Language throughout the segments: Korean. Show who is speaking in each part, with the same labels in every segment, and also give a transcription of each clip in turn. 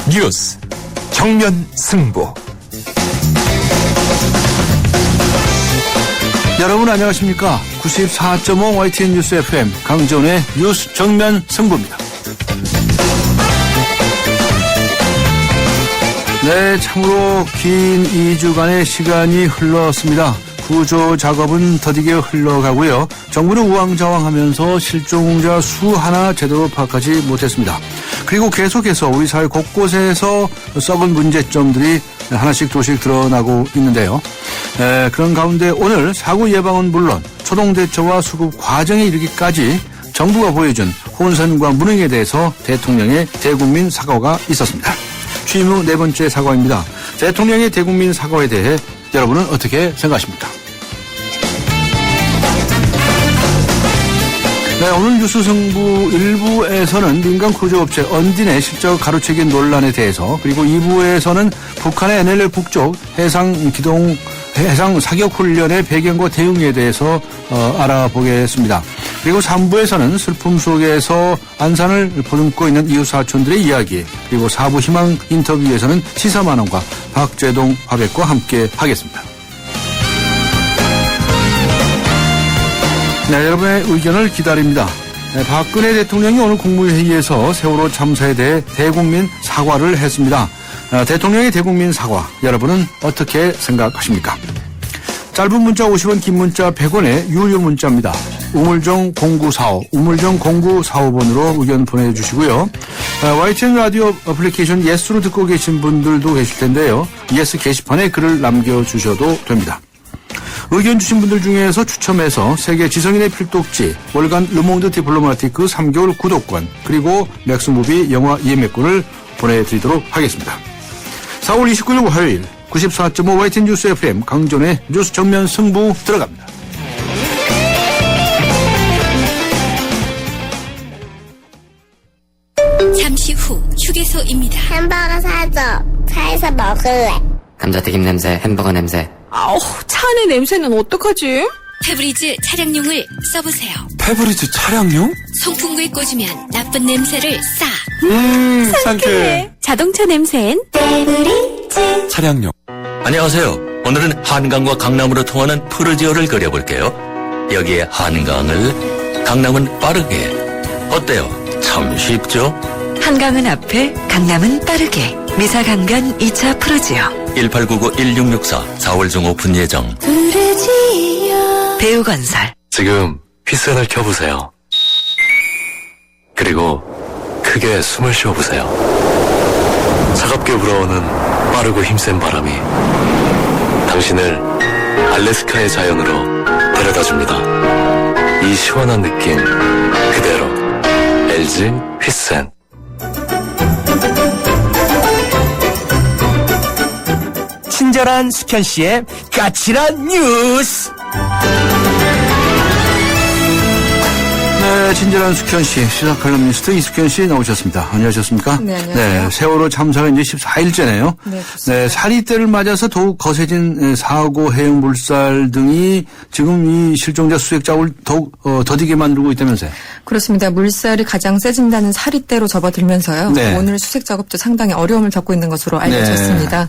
Speaker 1: 뉴스 정면 승부.
Speaker 2: 여러분 안녕하십니까? 94.5 YTN 뉴스 FM 강정의 뉴스 정면 승부입니다. 네, 참으로 긴 2주간의 시간이 흘렀습니다. 구조 작업은 더디게 흘러가고요. 정부는 우왕좌왕하면서 실종자 수 하나 제대로 파악하지 못했습니다. 그리고 계속해서 우리 사회 곳곳에서 썩은 문제점들이 하나씩 둘씩 드러나고 있는데요. 그런 가운데 오늘 사고 예방은 물론 초동대처와 수급 과정에 이르기까지 정부가 보여준 혼선과 무능에 대해서 대통령의 대국민 사과가 있었습니다. 취임 후 네 번째 사과입니다. 대통령의 대국민 사과에 대해 여러분은 어떻게 생각하십니까? 네, 오늘 뉴스 승부 1부에서는 민간 구조업체 언딘의 실적 가로채기 논란에 대해서, 그리고 2부에서는 북한의 NLL 북쪽 해상 사격 훈련의 배경과 대응에 대해서 알아보겠습니다. 그리고 3부에서는 슬픔 속에서 안산을 보듬고 있는 이웃 사촌들의 이야기, 그리고 4부 희망 인터뷰에서는 시사만원과 박재동 화백과 함께 하겠습니다. 네, 여러분의 의견을 기다립니다. 네, 박근혜 대통령이 오늘 국무회의에서 세월호 참사에 대해 대국민 사과를 했습니다. 대통령의 대국민 사과, 여러분은 어떻게 생각하십니까? 짧은 문자 50원, 긴 문자 100원의 유료 문자입니다. 우물정 0945, 우물정 0945번으로 의견 보내주시고요. YTN 라디오 어플리케이션 예스로 듣고 계신 분들도 계실 텐데요. 예스 게시판에 글을 남겨주셔도 됩니다. 의견 주신 분들 중에서 추첨해서 세계 지성인의 필독지 월간 르몽드 디플로마티크 3개월 구독권, 그리고 맥스무비 영화 예매권을 보내드리도록 하겠습니다. 4월 29일 화요일 94.5 YTN 뉴스 FM 강존의 뉴스 정면 승부 들어갑니다.
Speaker 3: 잠시 후 휴게소입니다.
Speaker 4: 햄버거 사줘. 차에서 먹을래.
Speaker 5: 감자튀김 냄새, 햄버거 냄새.
Speaker 6: 아우, 차 안의 냄새는 어떡하지?
Speaker 3: 페브리즈 차량용을 써보세요.
Speaker 1: 페브리즈 차량용?
Speaker 3: 송풍구에 꽂으면 나쁜 냄새를 싹.
Speaker 1: 상쾌해.
Speaker 6: 자동차 냄새엔
Speaker 3: 페브리즈
Speaker 1: 차량용.
Speaker 7: 안녕하세요. 오늘은 한강과 강남으로 통하는 푸르지오를 그려볼게요. 여기에 한강을, 강남은 빠르게. 어때요? 참 쉽죠?
Speaker 8: 한강은 앞에, 강남은 빠르게. 미사강변 2차 푸르지오.
Speaker 7: 1899-1664 4월 중 오픈 예정.
Speaker 3: 푸르지오.
Speaker 8: 배우건설.
Speaker 9: 지금 휘센을 켜보세요. 그리고 크게 숨을 쉬어보세요. 차갑게 불어오는 빠르고 힘센 바람이 당신을 알래스카의 자연으로 데려다줍니다. 이 시원한 느낌 그대로. LG 휘센.
Speaker 10: 친절한 수현 씨의 까칠한 뉴스.
Speaker 2: 네, 친절한 숙현 씨, 시사 칼럼니스트 이숙현 씨 나오셨습니다. 안녕하셨습니까?
Speaker 6: 네, 안녕하세요.
Speaker 2: 네, 세월호 참사가 이제 14일째네요.
Speaker 6: 네,
Speaker 2: 네, 사리때를 맞아서 더욱 거세진 사고, 해양 물살 등이 지금 이 실종자 수색 작업을 더욱 더디게 만들고 있다면서요?
Speaker 6: 그렇습니다. 물살이 가장 세진다는 사리대로 접어들면서요.
Speaker 2: 네.
Speaker 6: 오늘 수색 작업도 상당히 어려움을 겪고 있는 것으로 알려졌습니다.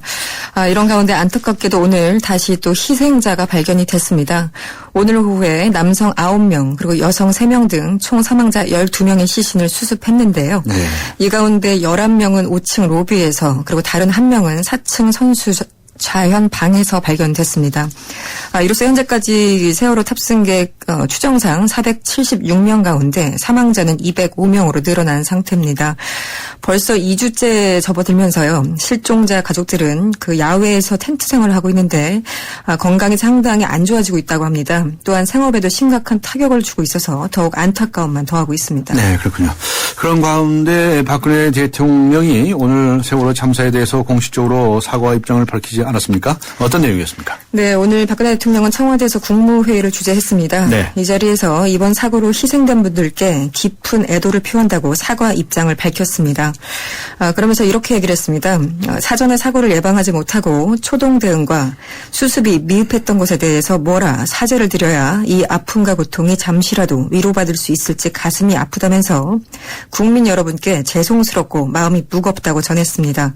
Speaker 6: 이런 가운데 안타깝게도 오늘 다시 또 희생자가 발견이 됐습니다. 오늘 오후에 남성 9명 그리고 여성 3명 등 총 사망자 12명의 시신을 수습했는데요.
Speaker 2: 네.
Speaker 6: 이 가운데 11명은 5층 로비에서, 그리고 다른 1명은 4층 선수 좌현 방에서 발견됐습니다. 이로써 현재까지 세월호 탑승객 추정상 476명 가운데 사망자는 205명으로 늘어난 상태입니다. 벌써 2주째 접어들면서요. 실종자 가족들은 그 야외에서 텐트 생활을 하고 있는데 건강이 상당히 안 좋아지고 있다고 합니다. 또한 생업에도 심각한 타격을 주고 있어서 더욱 안타까움만 더하고 있습니다.
Speaker 2: 네, 그렇군요. 그런 가운데 박근혜 대통령이 오늘 세월호 참사에 대해서 공식적으로 사과 입장을 밝히지 않았습니까? 어떤 내용이었습니까?
Speaker 6: 네, 오늘 박근혜 대통령은 청와대에서 국무회의를 주재했습니다.
Speaker 2: 네. 네.
Speaker 6: 이 자리에서 이번 사고로 희생된 분들께 깊은 애도를 표한다고 사과 입장을 밝혔습니다. 그러면서 이렇게 얘기를 했습니다. 사전에 사고를 예방하지 못하고 초동 대응과 수습이 미흡했던 것에 대해서 뭐라 사죄를 드려야 이 아픔과 고통이 잠시라도 위로받을 수 있을지 가슴이 아프다면서 국민 여러분께 죄송스럽고 마음이 무겁다고 전했습니다.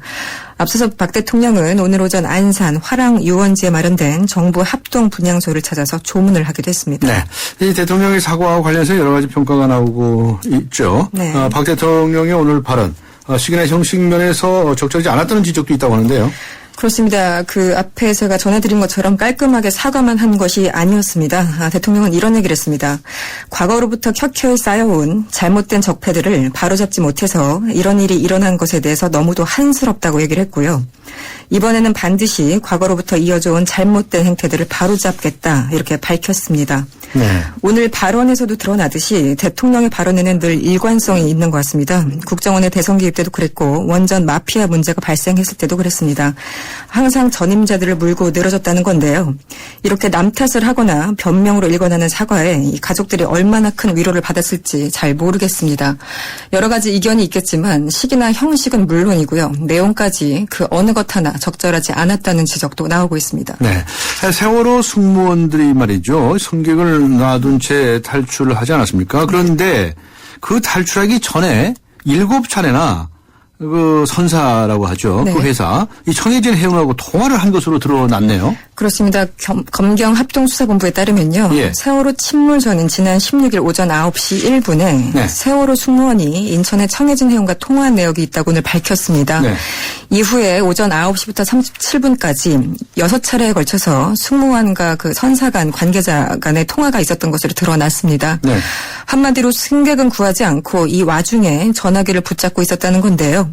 Speaker 6: 앞서서 박 대통령은 오늘 오전 안산 화랑 유원지에 마련된 정부 합동 분향소를 찾아서 조문을 하기도 했습니다.
Speaker 2: 네. 이 대통령의 사과와 관련해서 여러 가지 평가가 나오고 있죠.
Speaker 6: 네.
Speaker 2: 박 대통령의 오늘 발언, 식이나 형식 면에서 적절하지 않았다는 지적도 있다고 하는데요.
Speaker 6: 그렇습니다. 그 앞에 제가 전해드린 것처럼 깔끔하게 사과만 한 것이 아니었습니다. 대통령은 이런 얘기를 했습니다. 과거로부터 켜켜이 쌓여온 잘못된 적폐들을 바로잡지 못해서 이런 일이 일어난 것에 대해서 너무도 한스럽다고 얘기를 했고요. 이번에는 반드시 과거로부터 이어져온 잘못된 행태들을 바로잡겠다 이렇게 밝혔습니다.
Speaker 2: 네.
Speaker 6: 오늘 발언에서도 드러나듯이 대통령의 발언에는 늘 일관성이 있는 것 같습니다. 국정원의 대선 개입 때도 그랬고 원전 마피아 문제가 발생했을 때도 그랬습니다. 항상 전임자들을 물고 늘어졌다는 건데요. 이렇게 남 탓을 하거나 변명으로 일관하는 사과에 이 가족들이 얼마나 큰 위로를 받았을지 잘 모르겠습니다. 여러 가지 이견이 있겠지만 시기나 형식은 물론이고요. 내용까지 그 어느 것 하나 적절하지 않았다는 지적도 나오고 있습니다.
Speaker 2: 네. 세월호 승무원들이 말이죠. 승객을 놔둔 채 탈출을 하지 않았습니까? 그런데 그 탈출하기 전에 7차례나 그 선사라고 하죠.
Speaker 6: 네.
Speaker 2: 그 회사 이 청해진 해운하고 통화를 한 것으로 드러났네요.
Speaker 6: 그렇습니다. 검경 합동수사본부에 따르면요.
Speaker 2: 예.
Speaker 6: 세월호 침몰 전인 지난 16일 오전 9시 1분에
Speaker 2: 네.
Speaker 6: 세월호 승무원이 인천의 청해진 해운과 통화한 내역이 있다고 오늘 밝혔습니다.
Speaker 2: 네.
Speaker 6: 이후에 오전 9시부터 37분까지 6차례에 걸쳐서 승무원과 그 선사 간 관계자 간의 통화가 있었던 것으로 드러났습니다.
Speaker 2: 네.
Speaker 6: 한마디로 승객은 구하지 않고 이 와중에 전화기를 붙잡고 있었다는 건데요.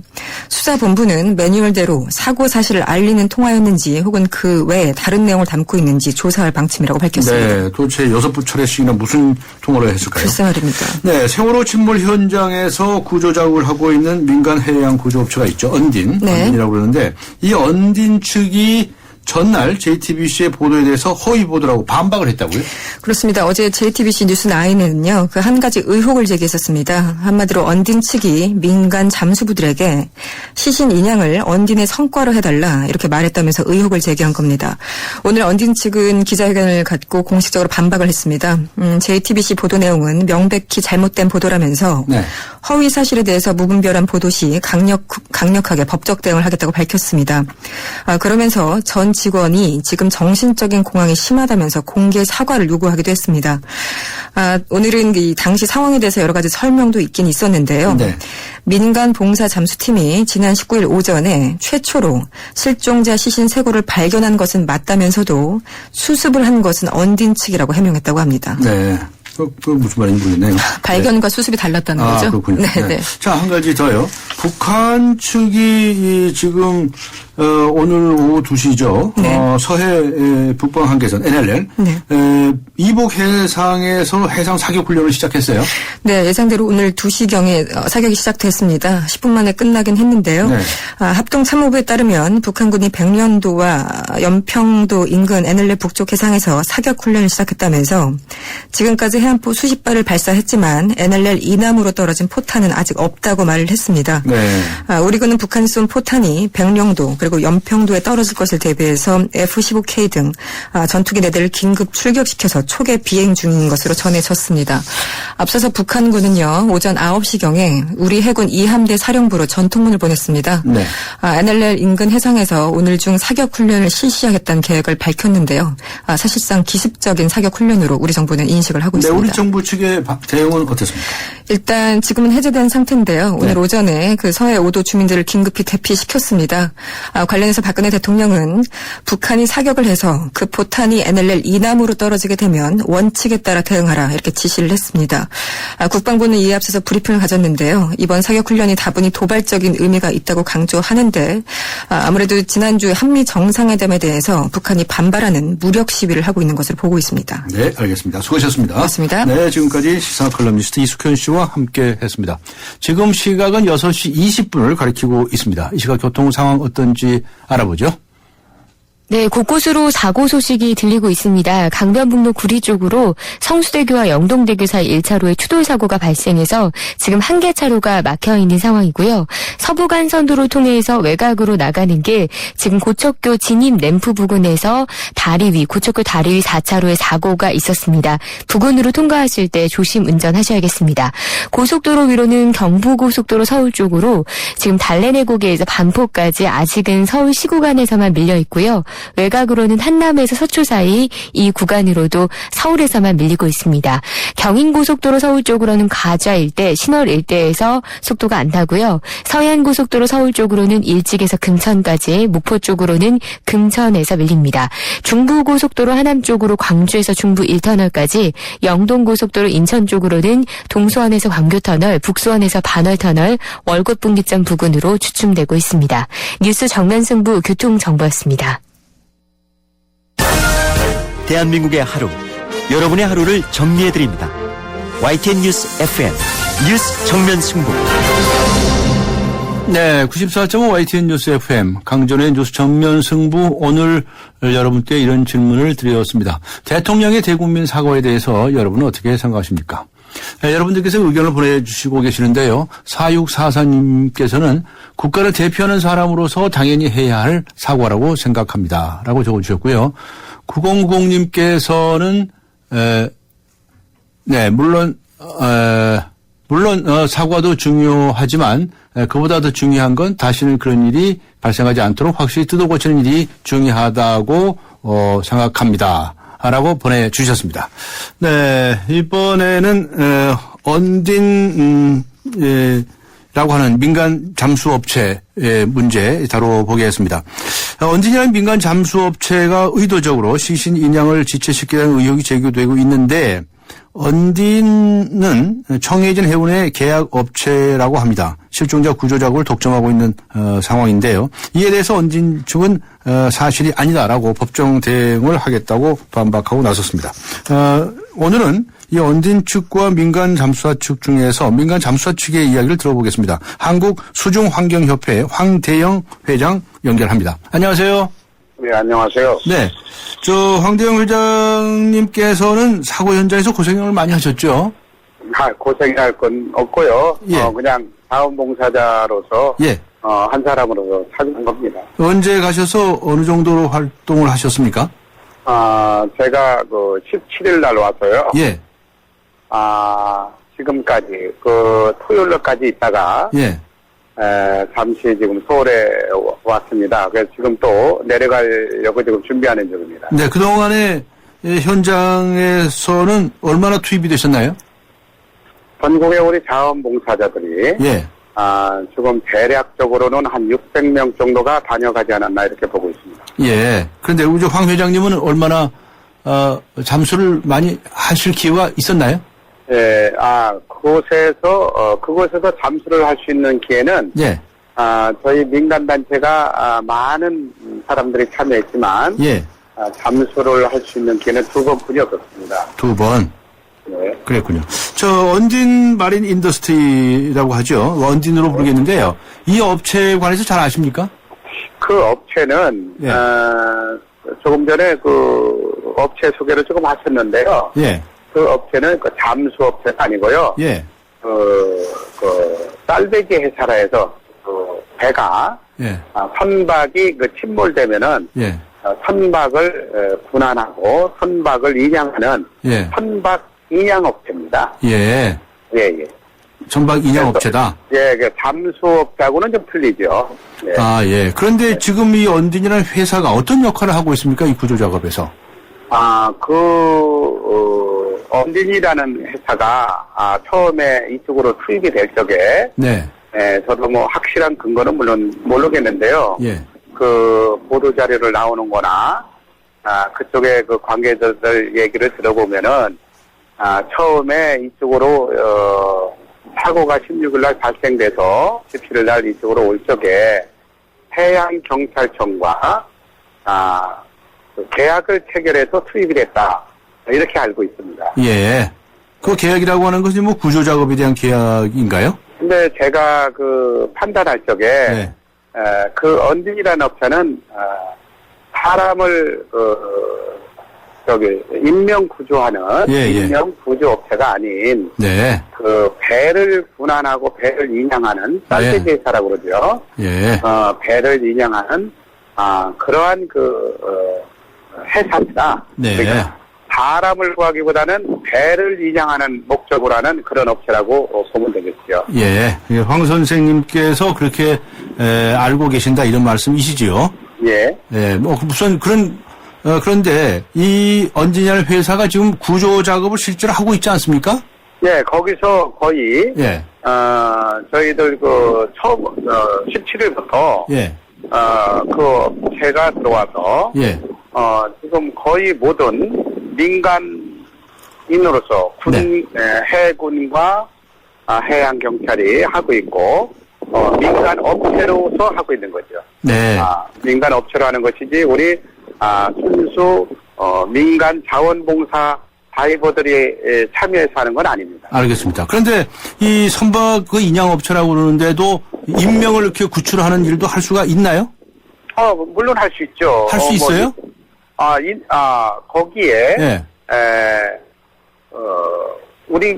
Speaker 6: 수사본부는 매뉴얼대로 사고 사실을 알리는 통화였는지 혹은 그 외에 다른 내용을 담고 있는지 조사할 방침이라고 밝혔습니다.
Speaker 2: 네. 도대체 6차례씩이나 무슨 통화를 했을까요?
Speaker 6: 글쎄 말입니다.
Speaker 2: 네. 세월호 침몰 현장에서 구조 작업을 하고 있는 민간 해양 구조업체가 있죠. 언딘.
Speaker 6: 네.
Speaker 2: 언딘이라고 그러는데 이 언딘 측이 전날 JTBC의 보도에 대해서 허위 보도라고 반박을 했다고요?
Speaker 6: 그렇습니다. 어제 JTBC 뉴스9에는요. 그 한 가지 의혹을 제기했었습니다. 한마디로 언딘 측이 민간 잠수부들에게 시신 인양을 언딘의 성과로 해달라 이렇게 말했다면서 의혹을 제기한 겁니다. 오늘 언딘 측은 기자회견을 갖고 공식적으로 반박을 했습니다. JTBC 보도 내용은 명백히 잘못된 보도라면서
Speaker 2: 네.
Speaker 6: 허위 사실에 대해서 무분별한 보도 시 강력하게 법적 대응을 하겠다고 밝혔습니다. 그러면서 전 직원이 지금 정신적인 공황이 심하다면서 공개 사과를 요구하기도 했습니다. 오늘은 이 당시 상황에 대해서 여러 가지 설명도 있긴 있었는데요.
Speaker 2: 네.
Speaker 6: 민간 봉사 잠수팀이 지난 19일 오전에 최초로 실종자 시신 3구를 발견한 것은 맞다면서도 수습을 한 것은 언딘 측이라고 해명했다고 합니다.
Speaker 2: 네. 그 무슨 말인지 모르겠네요.
Speaker 6: 발견과 수습이 달랐다는 거죠?
Speaker 2: 그렇군요.
Speaker 6: 네, 네.
Speaker 2: 자, 한 가지 더요. 북한 측이 지금 오늘 오후 2시죠.
Speaker 6: 네.
Speaker 2: 서해 북방 한계선 NLL
Speaker 6: 네.
Speaker 2: 이복 해상에서 해상 사격 훈련을 시작했어요.
Speaker 6: 네, 예상대로 오늘 2시경에 사격이 시작됐습니다. 10분 만에 끝나긴 했는데요.
Speaker 2: 네.
Speaker 6: 합동참모부에 따르면 북한군이 백령도와 연평도 인근 NLL 북쪽 해상에서 사격 훈련을 시작했다면서 지금까지 해안포 수십 발을 발사했지만 NLL 이남으로 떨어진 포탄은 아직 없다고 말을 했습니다.
Speaker 2: 네.
Speaker 6: 우리 군은 북한이 쏜 포탄이 백령도 그리고 연평도에 떨어질 것을 대비해서 F-15K 등 전투기 4대를 긴급 출격시켜서 초계 비행 중인 것으로 전해졌습니다. 앞서서 북한군은요. 오전 9시경에 우리 해군 2함대 사령부로 전통문을 보냈습니다.
Speaker 2: 네.
Speaker 6: NLL 인근 해상에서 오늘 중 사격 훈련을 실시하겠다는 계획을 밝혔는데요. 사실상 기습적인 사격 훈련으로 우리 정부는 인식을 하고
Speaker 2: 네,
Speaker 6: 있습니다.
Speaker 2: 우리 정부 측의 대응은 어떻습니까?
Speaker 6: 일단 지금은 해제된 상태인데요. 오늘
Speaker 2: 네.
Speaker 6: 오전에 그 서해 5도 주민들을 긴급히 대피시켰습니다. 관련해서 박근혜 대통령은 북한이 사격을 해서 그 포탄이 NLL 이남으로 떨어지게 되면 원칙에 따라 대응하라 이렇게 지시를 했습니다. 국방부는 이에 앞서서 브리핑을 가졌는데요. 이번 사격 훈련이 다분히 도발적인 의미가 있다고 강조하는데 아무래도 지난주 한미 정상회담에 대해서 북한이 반발하는 무력 시위를 하고 있는 것으로 보고 있습니다.
Speaker 2: 네, 알겠습니다. 수고하셨습니다.
Speaker 6: 고맙습니다.
Speaker 2: 네, 지금까지 시사 컬럼니스트 이숙현 씨와 함께 했습니다. 지금 시각은 6시 20분을 가리키고 있습니다. 이 시각 교통 상황 어떤지 알아보죠.
Speaker 11: 네, 곳곳으로 사고 소식이 들리고 있습니다. 강변북로 구리 쪽으로 성수대교와 영동대교 사이 1차로에 추돌 사고가 발생해서 지금 한 개 차로가 막혀 있는 상황이고요. 서부간선도로 통해서 외곽으로 나가는 길 지금 고척교 진입 램프 부근에서 다리 위 고척교 다리 위 4차로에 사고가 있었습니다. 부근으로 통과하실 때 조심 운전하셔야겠습니다. 고속도로 위로는 경부고속도로 서울 쪽으로 지금 달래내고개에서 반포까지 아직은 서울시 구간에서만 밀려 있고요. 외곽으로는 한남에서 서초 사이 이 구간으로도 서울에서만 밀리고 있습니다. 경인고속도로 서울 쪽으로는 가좌 일대, 신월 일대에서 속도가 안 타고요. 서해안고속도로 서울 쪽으로는 일찍에서 금천까지, 목포 쪽으로는 금천에서 밀립니다. 중부고속도로 하남 쪽으로 광주에서 중부 1터널까지, 영동고속도로 인천 쪽으로는 동수원에서 광교터널, 북수원에서 반월터널, 월곶분기점 부근으로 주춤되고 있습니다. 뉴스 정면승부 교통정보였습니다.
Speaker 10: 대한민국의 하루, 여러분의 하루를 정리해드립니다. YTN 뉴스 FM 뉴스 정면 승부.
Speaker 2: 네, 94.5 YTN 뉴스 FM 강전의 뉴스 정면 승부. 오늘 여러분께 이런 질문을 드렸습니다. 대통령의 대국민 사과에 대해서 여러분은 어떻게 생각하십니까? 네, 여러분들께서 의견을 보내주시고 계시는데요. 4644님께서는 국가를 대표하는 사람으로서 당연히 해야 할 사과라고 생각합니다. 라고 적어주셨고요. 9090님께서는 네, 물론 사과도 중요하지만 그보다 더 중요한 건 다시는 그런 일이 발생하지 않도록 확실히 뜯어고치는 일이 중요하다고 생각합니다. 라고 보내주셨습니다. 네, 이번에는 언딘 라고 하는 민간 잠수업체의 문제 다뤄보겠습니다. 언딘이라는 민간 잠수업체가 의도적으로 시신 인양을 지체시키려는 의혹이 제기되고 있는데, 언딘은 청해진 해운의 계약업체라고 합니다. 실종자 구조 작업을 독점하고 있는 상황인데요. 이에 대해서 언딘 측은 사실이 아니다라고 법정 대응을 하겠다고 반박하고 나섰습니다. 오늘은 이 언딘 측과 민간 잠수사 측 중에서 민간 잠수사 측의 이야기를 들어보겠습니다. 한국수중환경협회 황대영 회장 연결합니다. 안녕하세요.
Speaker 12: 네, 안녕하세요.
Speaker 2: 네. 황대영 회장님께서는 사고 현장에서 고생을 많이 하셨죠?
Speaker 12: 고생할 건 없고요.
Speaker 2: 예.
Speaker 12: 그냥 자원봉사자로서,
Speaker 2: 예.
Speaker 12: 한 사람으로서 찾은 겁니다.
Speaker 2: 언제 가셔서 어느 정도로 활동을 하셨습니까?
Speaker 12: 제가 17일 날 와서요.
Speaker 2: 예.
Speaker 12: 지금까지, 토요일날까지 있다가,
Speaker 2: 예.
Speaker 12: 잠시 지금 서울에 왔습니다. 그래서 지금 또 내려가려고 지금 준비하는 중입니다.
Speaker 2: 네, 그동안에 현장에서는 얼마나 투입이 되셨나요?
Speaker 12: 전국의 우리 자원봉사자들이,
Speaker 2: 예.
Speaker 12: 지금 대략적으로는 한 600명 정도가 다녀가지 않았나 이렇게 보고 있습니다.
Speaker 2: 예. 그런데 우리 황 회장님은 얼마나, 잠수를 많이 하실 기회가 있었나요?
Speaker 12: 예, 그곳에서 잠수를 할 수 있는 기회는,
Speaker 2: 예.
Speaker 12: 저희 민간단체가, 많은 사람들이 참여했지만,
Speaker 2: 예.
Speaker 12: 잠수를 할 수 있는 기회는 2번뿐이 없었습니다.
Speaker 2: 2번.
Speaker 12: 네.
Speaker 2: 그랬군요. 언딘 마린 인더스트리라고 하죠. 언딘으로 부르겠는데요. 이 업체에 관해서 잘 아십니까?
Speaker 12: 그 업체는,
Speaker 2: 예.
Speaker 12: 조금 전에 업체 소개를 조금 하셨는데요.
Speaker 2: 예.
Speaker 12: 그 업체는 잠수업체가 아니고요.
Speaker 2: 예.
Speaker 12: 쌀배기 회사라 해서, 배가,
Speaker 2: 예.
Speaker 12: 선박이 침몰되면은,
Speaker 2: 예.
Speaker 12: 선박을 분할하고 선박을 인양하는
Speaker 2: 예.
Speaker 12: 선박 인양업체입니다.
Speaker 2: 예.
Speaker 12: 예, 예.
Speaker 2: 선박 인양업체다?
Speaker 12: 예, 잠수업자하고는 좀 틀리죠. 예.
Speaker 2: 예. 그런데 지금 이 언딘이라는 회사가 어떤 역할을 하고 있습니까? 이 구조 작업에서?
Speaker 12: 언딘이라는 회사가, 처음에 이쪽으로 투입이 될 적에,
Speaker 2: 네.
Speaker 12: 저도 확실한 근거는 물론 모르겠는데요.
Speaker 2: 예.
Speaker 12: 보도자료를 나오는 거나, 그쪽에 관계자들 얘기를 들어보면은, 처음에 이쪽으로, 사고가 16일 날 발생돼서 17일 날 이쪽으로 올 적에 해양경찰청과, 계약을 체결해서 투입이 됐다. 이렇게 알고 있습니다.
Speaker 2: 예. 그 계약이라고 하는 것이 구조 작업에 대한 계약인가요?
Speaker 12: 근데 제가 판단할 적에,
Speaker 2: 네.
Speaker 12: 언딘이라는 업체는, 사람을 인명 구조하는 인명 구조 업체가 아닌
Speaker 2: 네.
Speaker 12: 그 배를 분한하고 배를 인양하는 쌀배제사라고 그러죠.
Speaker 2: 예.
Speaker 12: 배를 인양하는 그러한 회사입니다.
Speaker 2: 네.
Speaker 12: 그러니까 사람을 구하기보다는 배를 인양하는 목적으로 하는 그런 업체라고 보면 되겠죠.
Speaker 2: 예. 황 선생님께서 그렇게 알고 계신다 이런 말씀이시지요?
Speaker 12: 예.
Speaker 2: 예. 뭐 우선 그런데 이 언지니얼 회사가 지금 구조 작업을 실제로 하고 있지 않습니까?
Speaker 12: 예, 거기서 거의
Speaker 2: 예.
Speaker 12: 저희들 처음 17일부터
Speaker 2: 예.
Speaker 12: 그 업체가 들어와서
Speaker 2: 예.
Speaker 12: 지금 거의 모든 민간인으로서 해군과 해양 경찰이 하고 있고 민간 업체로서 하고 있는 거죠.
Speaker 2: 네.
Speaker 12: 민간 업체로 하는 것이지 우리 순수 민간 자원봉사 다이버들이 참여해서 하는 건 아닙니다.
Speaker 2: 알겠습니다. 그런데 이 선박 인양업체라고 그러는데도 인명을 이렇게 구출하는 일도 할 수가 있나요?
Speaker 12: 물론 할 수 있죠.
Speaker 2: 할 수 있어요?
Speaker 12: 거기에
Speaker 2: 예.
Speaker 12: 우리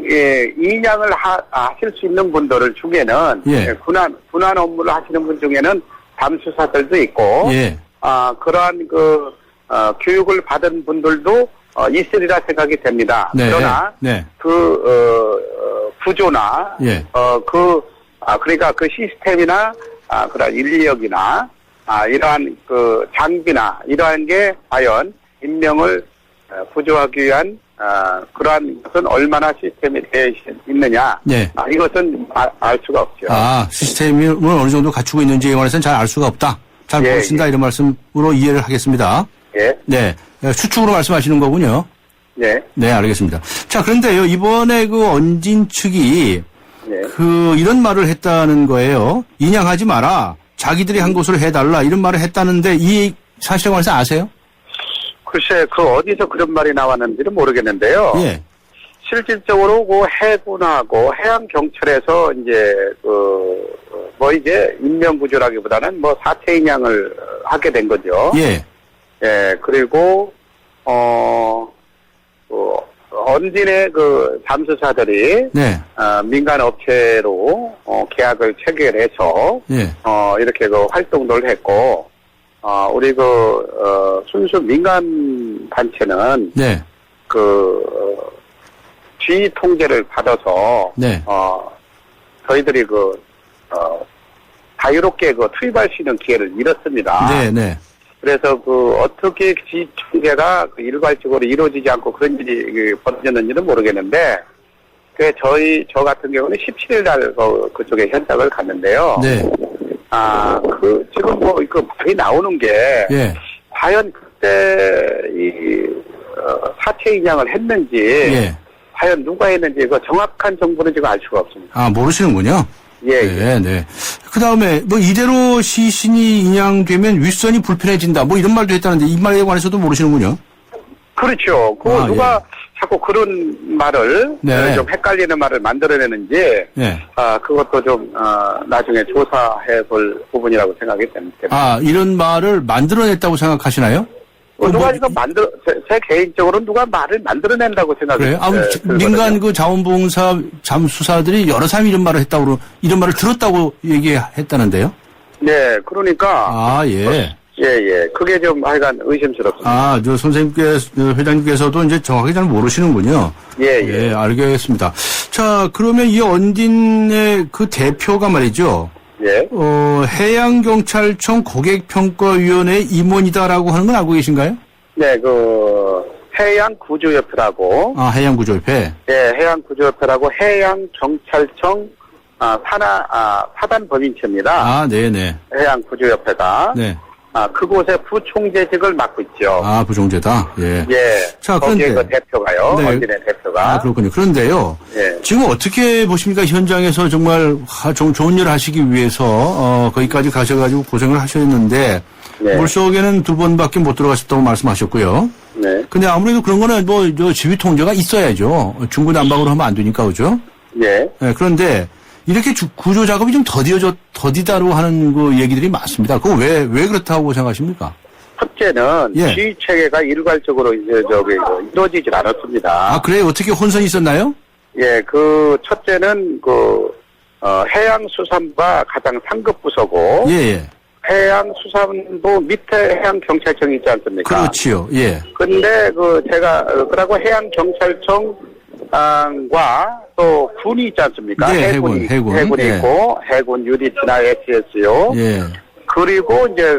Speaker 12: 인양을 하실 수 있는 분들 중에는
Speaker 2: 예.
Speaker 12: 군안 업무를 하시는 분 중에는 잠수사들도 있고
Speaker 2: 예.
Speaker 12: 그러한 교육을 받은 분들도 있으리라 생각이 됩니다.
Speaker 2: 네.
Speaker 12: 그러나
Speaker 2: 네.
Speaker 12: 구조나
Speaker 2: 예.
Speaker 12: 그러니까 그 시스템이나 그런 인력이나 이러한 장비나 이러한 게 과연 인명을 구조하기 위한 그러한 것은 얼마나 시스템이 되어 있느냐.
Speaker 2: 네.
Speaker 12: 이것은 알 수가 없죠.
Speaker 2: 시스템을 어느 정도 갖추고 있는지에 관해서는 잘 알 수가 없다. 잘 모르신다. 이런 말씀으로 이해를 하겠습니다.
Speaker 12: 예.
Speaker 2: 네. 추측으로 말씀하시는 거군요.
Speaker 12: 네.
Speaker 2: 네, 알겠습니다. 자, 그런데요, 이번에 언진 측이
Speaker 12: 네.
Speaker 2: 이런 말을 했다는 거예요. 인양하지 마라. 자기들이 한 것으로 해달라. 이런 말을 했다는데 이 사실에 관해서 아세요?
Speaker 12: 글쎄, 어디서 그런 말이 나왔는지는 모르겠는데요.
Speaker 2: 예.
Speaker 12: 실질적으로 해군하고 해양경찰에서 이제 인명구조라기보다는 사체 인양을 하게 된 거죠.
Speaker 2: 예.
Speaker 12: 예, 그리고, 언진의 잠수사들이,
Speaker 2: 네.
Speaker 12: 민간 업체로, 계약을 체결해서,
Speaker 2: 예.
Speaker 12: 이렇게 활동을 했고, 우리 순수 민간 단체는,
Speaker 2: 네.
Speaker 12: 지휘 통제를 받아서,
Speaker 2: 네.
Speaker 12: 저희들이 자유롭게 투입할 수 있는 기회를 잃었습니다.
Speaker 2: 네, 네.
Speaker 12: 그래서 어떻게 지휘 통제가 일괄적으로 이루어지지 않고 그런 일이 벌어졌는지는 모르겠는데, 저 같은 경우는 17일 날 그쪽에 현장을 갔는데요.
Speaker 2: 네.
Speaker 12: 지금 말이 나오는 게,
Speaker 2: 예.
Speaker 12: 과연 그때 사체 인양을 했는지,
Speaker 2: 예.
Speaker 12: 과연 누가 했는지, 정확한 정보는 지금 알 수가 없습니다.
Speaker 2: 모르시는군요.
Speaker 12: 예.
Speaker 2: 네, 네. 그 다음에, 이대로 시신이 인양되면 윗선이 불편해진다. 이런 말도 했다는데, 이 말에 관해서도 모르시는군요.
Speaker 12: 그렇죠. 누가 자꾸 그런 말을,
Speaker 2: 네.
Speaker 12: 좀 헷갈리는 말을 만들어내는지,
Speaker 2: 네.
Speaker 12: 그것도 좀, 나중에 조사해 볼 부분이라고 생각이 됩니다.
Speaker 2: 이런 말을 만들어냈다고 생각하시나요?
Speaker 12: 누가 지금 제 개인적으로는 누가 말을 만들어낸다고 생각해요.
Speaker 2: 그래요? 민간 자원봉사 잠수사들이 여러 사람이 이런 말을 이런 말을 들었다고 얘기했다는데요?
Speaker 12: 네, 그러니까.
Speaker 2: 예.
Speaker 12: 예. 그게 좀 하여간 의심스럽습니다.
Speaker 2: 회장님께서도 이제 정확히 잘 모르시는군요.
Speaker 12: 예.
Speaker 2: 알겠습니다. 자, 그러면 이 언딘의 대표가 말이죠.
Speaker 12: 예.
Speaker 2: 해양경찰청 고객평가위원회 임원이다라고 하는 건 알고 계신가요?
Speaker 12: 네, 해양구조협회라고.
Speaker 2: 해양구조협회.
Speaker 12: 예, 해양구조협회라고 해양경찰청, 사단 법인체입니다.
Speaker 2: 네네.
Speaker 12: 해양구조협회가.
Speaker 2: 네.
Speaker 12: 그곳의 부총재직을 맡고 있죠.
Speaker 2: 부총재다. 예.
Speaker 12: 예.
Speaker 2: 자,
Speaker 12: 거기에
Speaker 2: 그런데.
Speaker 12: 대표가요.
Speaker 2: 네.
Speaker 12: 언진의 대표가.
Speaker 2: 그렇군요. 그런데요.
Speaker 12: 예.
Speaker 2: 지금 어떻게 보십니까? 현장에서 정말 좋은 일을 하시기 위해서, 거기까지 가셔가지고 고생을 하셨는데,
Speaker 12: 네.
Speaker 2: 물속에는 2번밖에 못 들어가셨다고 말씀하셨고요.
Speaker 12: 네.
Speaker 2: 근데 아무래도 그런 거는 지휘 통제가 있어야죠. 중구난방으로 하면 안 되니까, 그죠?
Speaker 12: 예.
Speaker 2: 그런데, 이렇게 구조 작업이 좀 더디다로 하는 얘기들이 많습니다. 그거 왜 그렇다고 생각하십니까?
Speaker 12: 첫째는
Speaker 2: 예.
Speaker 12: 지휘 체계가 일괄적으로 이제 이루어지질 않았습니다.
Speaker 2: 아, 그래요? 어떻게 혼선이 있었나요?
Speaker 12: 예, 첫째는 해양수산부가 가장 상급 부서고,
Speaker 2: 예.
Speaker 12: 해양수산부 밑에 해양경찰청이 있지 않습니까?
Speaker 2: 그렇지요. 예.
Speaker 12: 근데 그러고 해양경찰청, 과 또 군이 있지 않습니까?
Speaker 2: 네,
Speaker 12: 해군이
Speaker 2: 예.
Speaker 12: 있고, 해군 UDT나 SS요.
Speaker 2: 예.
Speaker 12: 그리고 이제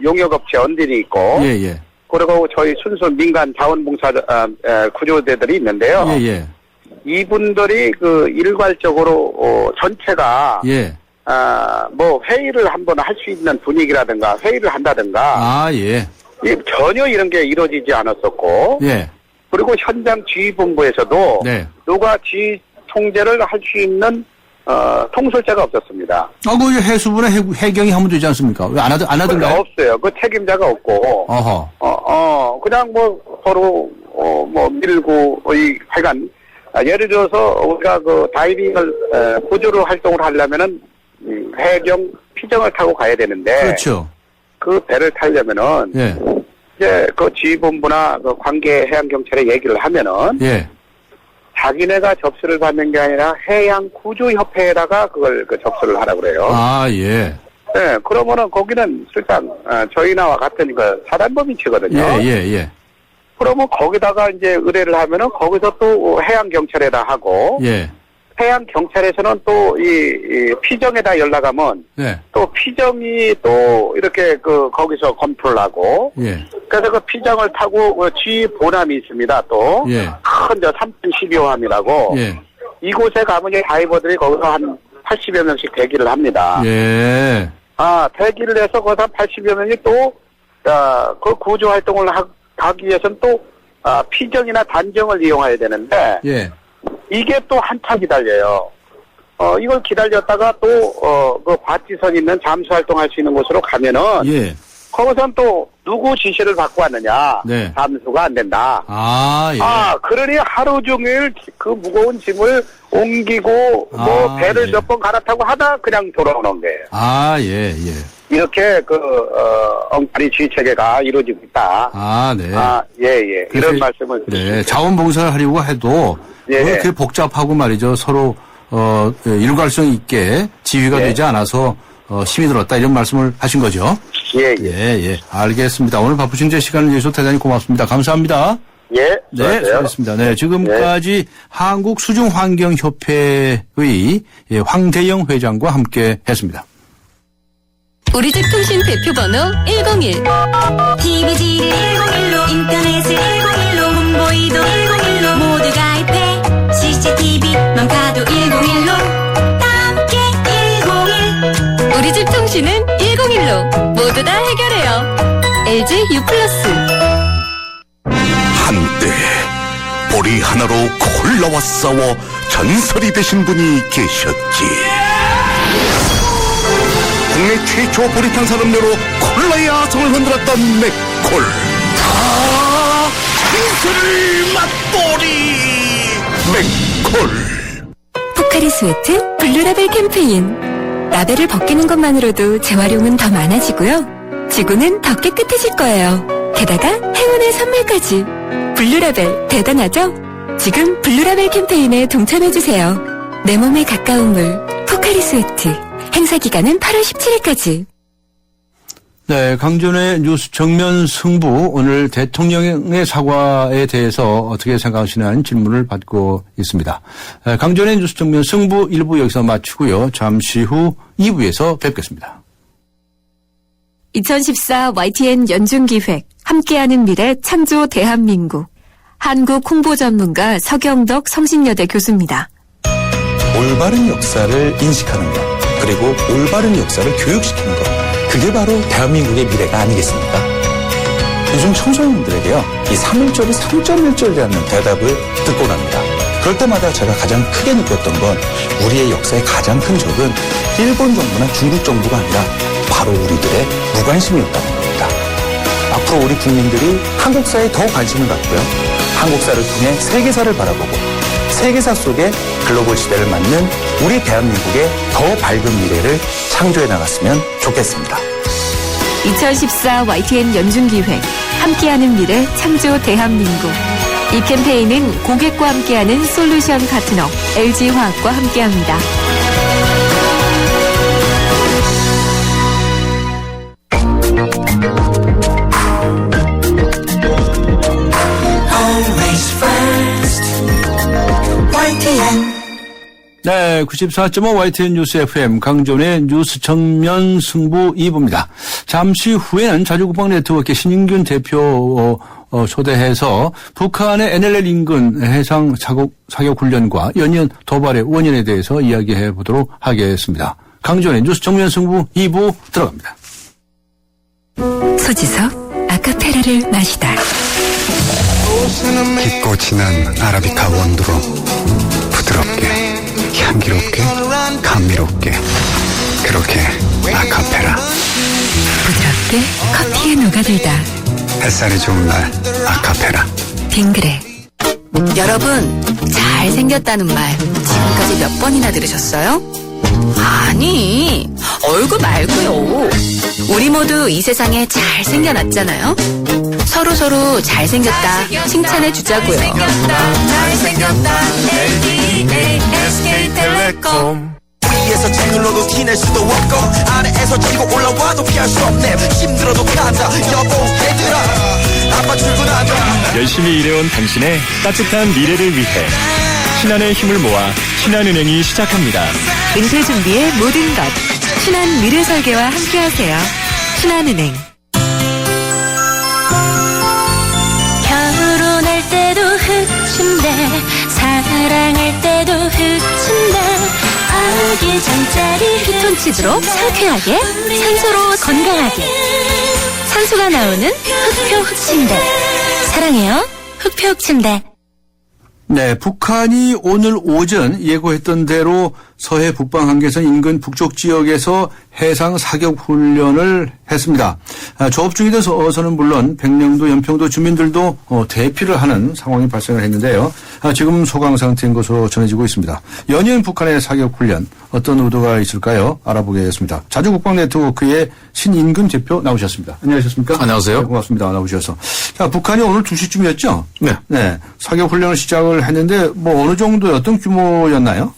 Speaker 12: 용역업체 언딘이 있고,
Speaker 2: 예.
Speaker 12: 그리고 저희 순수 민간 자원봉사 구조대들이 있는데요.
Speaker 2: 예.
Speaker 12: 이분들이 일괄적으로 전체가
Speaker 2: 예.
Speaker 12: 회의를 한번 할 수 있는 분위기라든가 회의를 한다든가
Speaker 2: 아, 예.
Speaker 12: 전혀 이런 게 이루어지지 않았었고,
Speaker 2: 예.
Speaker 12: 그리고 현장 지휘본부에서도
Speaker 2: 네.
Speaker 12: 누가 지휘 통제를 할 수 있는 통솔자가 없었습니다.
Speaker 2: 해수부나 해경이 하면 되지 않습니까? 왜 안 하던가요?
Speaker 12: 없어요. 그 책임자가 없고.
Speaker 2: 어허.
Speaker 12: 그냥 서로 밀고 하여간 예를 들어서 우리가 다이빙을 구조로 활동을 하려면은 해경 피정을 타고 가야 되는데.
Speaker 2: 그렇죠.
Speaker 12: 그 배를 타려면은.
Speaker 2: 예.
Speaker 12: 이제 지휘본부나 관계 해양경찰에 얘기를 하면은.
Speaker 2: 예.
Speaker 12: 자기네가 접수를 받는 게 아니라 해양구조협회에다가 그걸 접수를 하라고 그래요.
Speaker 2: 아, 예.
Speaker 12: 네, 그러면은 거기는 실상 저희나와 같은 사단법인체거든요.
Speaker 2: 예.
Speaker 12: 그러면 거기다가 이제 의뢰를 하면은 거기서 또 해양경찰에다 하고.
Speaker 2: 예.
Speaker 12: 해양경찰에서는 또 이 피정에다 연락하면.
Speaker 2: 네.
Speaker 12: 또 피정이 또 이렇게 거기서 검토를 하고.
Speaker 2: 예.
Speaker 12: 그래서 그 피정을 타고 지휘본함이 있습니다, 또.
Speaker 2: 예.
Speaker 12: 큰 3.12호함이라고.
Speaker 2: 예.
Speaker 12: 이곳에 가면 다이버들이 거기서 한 80여 명씩 대기를 합니다.
Speaker 2: 예.
Speaker 12: 대기를 해서 거기서 한 80여 명이 또, 그 구조 활동을 하기 위해서는 또, 피정이나 단정을 이용해야 되는데.
Speaker 2: 예.
Speaker 12: 이게 또 한참 기다려요. 이걸 기다렸다가 또, 바지선 있는 잠수 활동할 수 있는 곳으로 가면은.
Speaker 2: 예.
Speaker 12: 거기선 또 누구 지시를 받고 왔느냐.
Speaker 2: 네.
Speaker 12: 잠수가 안 된다.
Speaker 2: 아, 예.
Speaker 12: 그러니 하루 종일 그 무거운 짐을 옮기고, 배를 몇 번 갈아타고 하다 그냥 돌아오는 거예요.
Speaker 2: 아, 예.
Speaker 12: 이렇게 엉터리 지휘 체계가 이루어지고 있다.
Speaker 2: 아, 네.
Speaker 12: 예. 이런 말씀을.
Speaker 2: 네. 자원봉사를 하려고 해도.
Speaker 12: 예.
Speaker 2: 그렇게 복잡하고 말이죠. 서로, 일괄성 있게 지휘가 되지 않아서, 힘이 들었다. 이런 말씀을 하신 거죠.
Speaker 12: 예.
Speaker 2: 알겠습니다. 오늘 바쁘신 제 시간을 내주셔서 대단히 고맙습니다. 감사합니다.
Speaker 12: 예.
Speaker 2: 네, 수고하셨습니다. 네, 지금까지 한국수중환경협회의 황대영 회장과 함께 했습니다.
Speaker 3: 우리 집 통신 대표번호 101.
Speaker 13: TV지를 101로, 인터넷을 101로, 문보이도 101로, 모두 가입해. CCTV만 봐도 101로, 함께 101.
Speaker 3: 우리 집 통신은 101로 모두 다 해결해요. LG U+.
Speaker 14: 한때 보리 하나로 콜라와 싸워 전설이 되신 분이 계셨지. 국내 최초 보리탄 산업료로 콜라의 아성을 흔들었던 맥콜. 전설의 맛보리 맥콜.
Speaker 8: 포카리 스웨트 블루라벨 캠페인. 라벨을 벗기는 것만으로도 재활용은 더 많아지고요. 지구는 더 깨끗해질 거예요. 게다가 행운의 선물까지. 블루라벨 대단하죠? 지금 블루라벨 캠페인에 동참해주세요. 내 몸에 가까운 물 포카리 스웨트. 행사 기간은 8월 17일까지.
Speaker 2: 네, 강준의 뉴스 정면 승부. 오늘 대통령의 사과에 대해서 어떻게 생각하시냐는 질문을 받고 있습니다. 강준의 뉴스 정면 승부 1부 여기서 마치고요. 잠시 후 2부에서 뵙겠습니다.
Speaker 8: 2014 YTN 연중기획 함께하는 미래 창조 대한민국. 한국 홍보 전문가 서경덕 성신여대 교수입니다.
Speaker 15: 올바른 역사를 인식하는 것, 그리고 올바른 역사를 교육시키는 것. 그게 바로 대한민국의 미래가 아니겠습니까? 요즘 청소년들에게요, 이 3.1절이 3.1절이라는 대답을 듣곤 합니다. 그럴 때마다 제가 가장 크게 느꼈던 건 우리의 역사의 가장 큰 적은 일본 정부나 중국 정부가 아니라 바로 우리들의 무관심이었다는 겁니다. 앞으로 우리 국민들이 한국사에 더 관심을 갖고요. 한국사를 통해 세계사를 바라보고 세계사 속에 글로벌 시대를 맞는 우리 대한민국의 더 밝은 미래를 창조해 나갔으면 좋겠습니다.
Speaker 8: 2014 YTN 연중기획 함께하는 미래 창조 대한민국. 이 캠페인은 고객과 함께하는 솔루션 파트너 LG화학과 함께합니다.
Speaker 2: 네, 94.5 YTN 뉴스 FM 강존의 뉴스 정면 승부 2부입니다. 잠시 후에는 자주국방 네트워크의 신인균 대표 초대해서 북한의 NLL 인근 해상 사격 훈련과 연이은 도발의 원인에 대해서 이야기해 보도록 하겠습니다. 강존의 뉴스 정면 승부 2부 들어갑니다.
Speaker 8: 소지섭 아카페라를 마시다.
Speaker 16: 깊고 진한 아라비카 원두로 부드럽게 향기롭게 감미롭게 그렇게 아카페라
Speaker 8: 부드럽게 커피에 녹아들다.
Speaker 16: 햇살이 좋은 날 아카페라
Speaker 8: 빙그레. 여러분, 잘생겼다는 말 지금까지 몇 번이나 들으셨어요? 아니, 얼굴 말고요. 우리 모두 이 세상에 잘생겨났잖아요. 서로 잘생겼다 칭찬해 주자고요.
Speaker 13: 잘생겼다 LDA SK텔레콤.
Speaker 17: 위에서 책을로도 티낼 수도 없고 아래에서 치고 올라와도 피할 수 없네. 힘들어도 간다 여보 얘들아 아빠 출근한다.
Speaker 18: 열심히 일해온 당신의 따뜻한 미래를 위해 신한의 힘을 모아 신한은행이 시작합니다.
Speaker 8: 은퇴 준비의 모든 것 신한 미래 설계와 함께하세요. 신한은행.
Speaker 13: 결혼할 때도 흑침대 사랑할 때도 흑침대 아기 잠자리
Speaker 8: 피톤치드로 상쾌하게 산소로 건강하게 산소가 나오는 흑표 흑침대. 사랑해요 흑표 흑침대.
Speaker 2: 네, 북한이 오늘 오전 예고했던 대로 서해 북방 한계선 인근 북쪽 지역에서 해상 사격 훈련을 했습니다. 조업 중이던 어선은 물론 백령도, 연평도 주민들도 대피를 하는 상황이 발생을 했는데요. 지금 소강 상태인 것으로 전해지고 있습니다. 연이은 북한의 사격 훈련 어떤 의도가 있을까요? 알아보겠습니다. 자주국방 네트워크의 신인근 대표 나오셨습니다. 안녕하셨습니까?
Speaker 19: 안녕하세요.
Speaker 2: 네, 고맙습니다. 나오셔서. 자, 북한이 오늘 2시쯤이었죠?
Speaker 19: 네.
Speaker 2: 네. 사격 훈련을 시작을 했는데 어느 정도 어떤 규모였나요?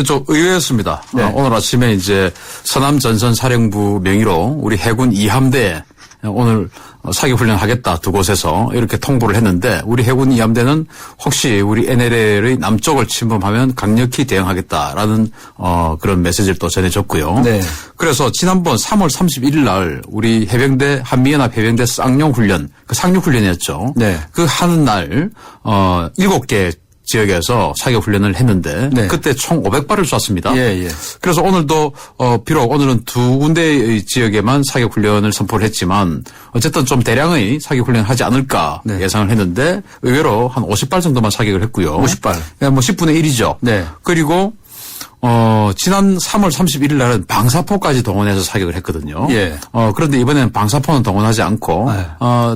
Speaker 19: 좀 의외였습니다.
Speaker 2: 네.
Speaker 19: 오늘 아침에 이제 서남전선사령부 명의로 우리 해군 2함대에 오늘 사격 훈련하겠다 두 곳에서 이렇게 통보를 했는데 우리 해군 2함대는 혹시 우리 NLL의 남쪽을 침범하면 강력히 대응하겠다라는 그런 메시지를 또 전해줬고요.
Speaker 2: 네.
Speaker 19: 그래서 지난번 3월 31일 날 우리 해병대 한미연합 해병대 쌍용 훈련 그 상륙 훈련이었죠.
Speaker 2: 네.
Speaker 19: 그 하는 날 7개 지역에서 사격 훈련을 했는데
Speaker 2: 네.
Speaker 19: 그때 총 500발을 쐈습니다.
Speaker 2: 예, 예.
Speaker 19: 그래서 오늘도 비록 오늘은 두 군데의 지역에만 사격 훈련을 선포를 했지만 어쨌든 좀 대량의 사격 훈련을 하지 않을까
Speaker 2: 네.
Speaker 19: 예상을 했는데 의외로 한 50발 정도만 사격을 했고요.
Speaker 2: 50발.
Speaker 19: 뭐 10분의 1이죠.
Speaker 2: 네.
Speaker 19: 그리고 지난 3월 31일 날은 방사포까지 동원해서 사격을 했거든요.
Speaker 2: 예.
Speaker 19: 그런데 이번에는 방사포는 동원하지 않고